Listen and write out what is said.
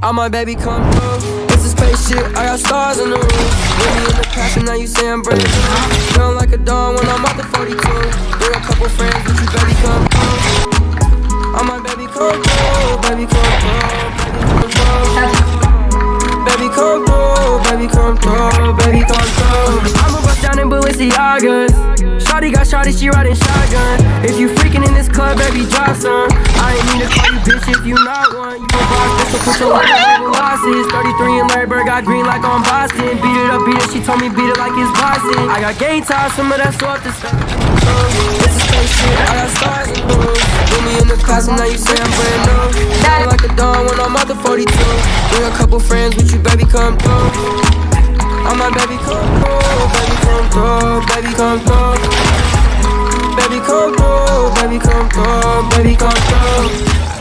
All my baby come through. It's a spaceship, I got stars in the roof. With me in the past and now you say I'm brand new. Feeling like a dawn when I'm out the 42. Bring a couple friends, but you baby come through. All my baby come through, baby come through, baby come through. Baby come through, baby come through, baby come through. I'ma bust down in Balenciagas. Shawty got shawty, she riding shotgun. If you freaking in this club, baby, drop some. I ain't mean to call you bitch if you not one. You a boss, bitch, so put your life on losses. 33 in Larry Bird, got green like on Boston. Beat it up, beat it, she told me beat it like it's Boston. I got game time, some of that off the stuff. It's a spaceship, I got stars in the roof. Put me in the past and now you say I'm brand new. Feeling like a dawn when I'm out the 42. Bring a couple friends with you, baby, come through. All my baby come through, baby come through, baby come through, baby come through, baby come through, baby come through.